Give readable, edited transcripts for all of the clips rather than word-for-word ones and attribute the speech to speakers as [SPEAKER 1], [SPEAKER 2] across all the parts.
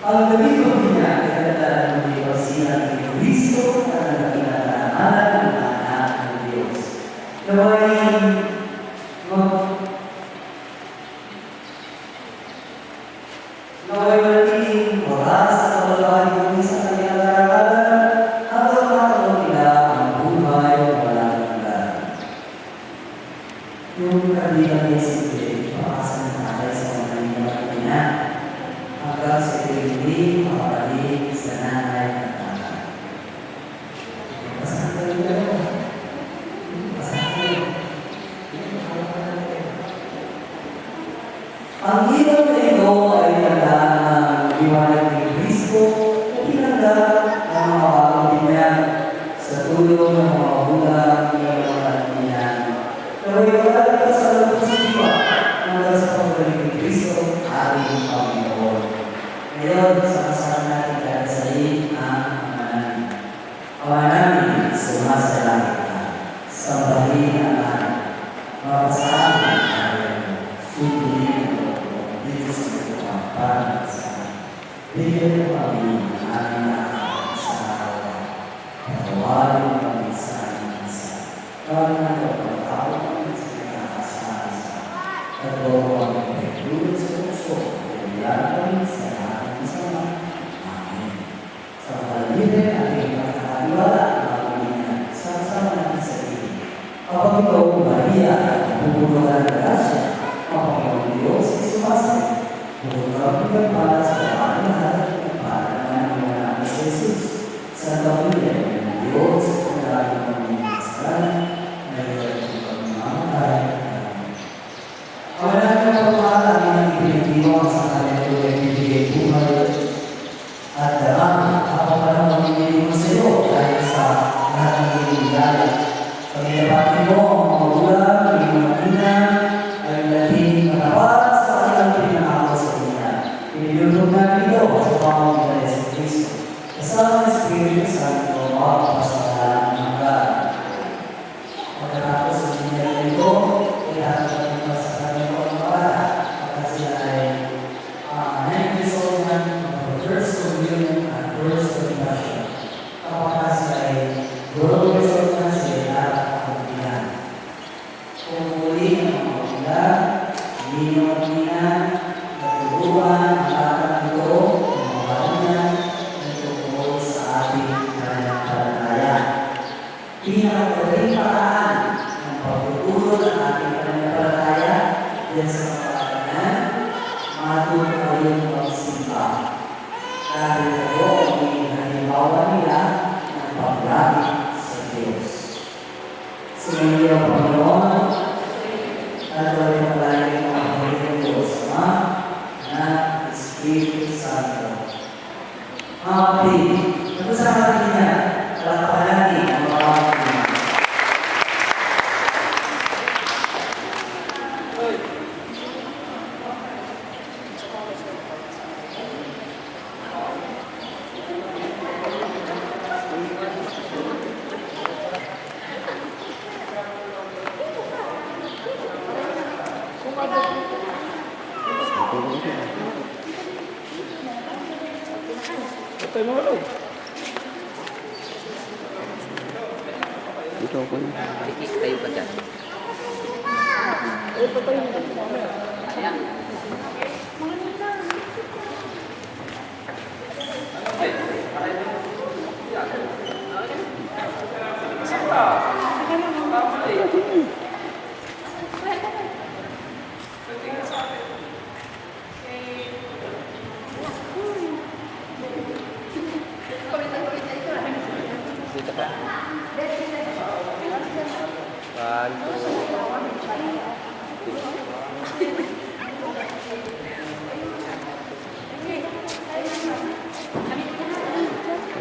[SPEAKER 1] Ang gabi ko niya ay katalaan ng Diyos siya ni Kristo at ang pinagamalan ng anak ng Diyos. Naway nating oras sa paglabahin ng sa kanyang karagalan hanggang makaroon nila ang buhay walang hanggan. Yung kandilang isipin, pakasan na tayo sa mga ina hanggang sa hindi makabalik sa nanay at tatay. Pasahan kayo kayo. Pasahan kayo. Ang ilaw na ito ay tandaan ng liwanag ni Kristo na tinanggap ang mga kapatid sa tulong ng mga magulang ng mga kanilan. Naway magdadala sa loob sa diwa hanggang sa pagbalik ni Kristo ating Panginoon. Ngayon, sama-sama natin kakasalin ang pangalan. Ama namin, sumasalangit ka, sambahin ang anak, mapasabi ang anak, sundin mo dito sa mga para sa akin. Bigyan mo kami ang ating nakakot sa araw. Patawarin mo kami sa aming isa. Kami na ito, pagkakaw kami sa pinakasama sa at huwag kami pagdulot sa puso, kailangan kami sa sa pagalitin ating pagkakaliwala ang pagkakulinan sama-sama natin sa tingin. Kapag ikaw, Maria, bubuluhan ng grasya, ang Panginoon Diyos ay sumasay. Bubuluhan ng para sa kapatid na lahat ng para ng mga namin sa Jesus. Sa kapulitan ng Diyos, ang lahat ng mga kasalanan, na ito ang pagmamahay. Ang lahat ng pagmamahay ng ipinitiwang sa kanyang tulad bibigay buhay at darang ako pa naman mamimili mo sa iyo dahil sa lahat ng ginigaya. Pagkabati mo ang mga magulang, ang mga ina, ay natin matapat sa kanilang pinakako sa kanya. Pinilulog natin ito sa pamamagitan sa Kristo. Kasama ng Espiritu Santo, makapasalanan ng hanggan. Pagkatapos sa kanya ito, kailangan natin sa kanyang pagmamala at sila ay 9 years old na first communion and first confession. Kapag ay glorious of Nancy at kapagpihan. Kung muli ang mga magulang, ninong-ninan, natuluan ang lahat nito, ang mga barunan, na tungkol sa ating pananampalataya. Pinakagaling paraan ng pagtuturo ng ating pananampalataya din sa kapakanan, matuto kayong magsimba. Dahil kayo ang halimbawa nila ng paglapit sa Diyos. Sumayin ang Panginoon at gawin ang lagi ng Panginoon Diyos, Ama, Anak, Espiritu Santo. Mga kapatid, nagusama natin niya, palakapan natin ang mga kapatid.
[SPEAKER 2] Ikaw po yun.
[SPEAKER 3] Kikik tayo pa dyan.
[SPEAKER 4] Ito pa yung
[SPEAKER 3] Ayan. Dito pa. One, two.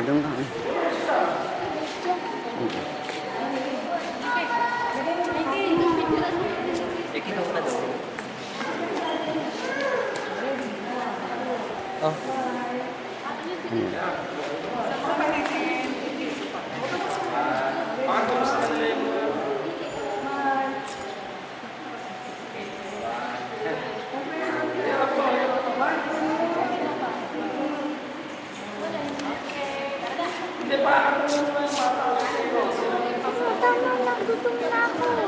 [SPEAKER 2] Doon ka.
[SPEAKER 3] Ikinaw na daw. Oh.
[SPEAKER 4] Tama lang, gutom na ako.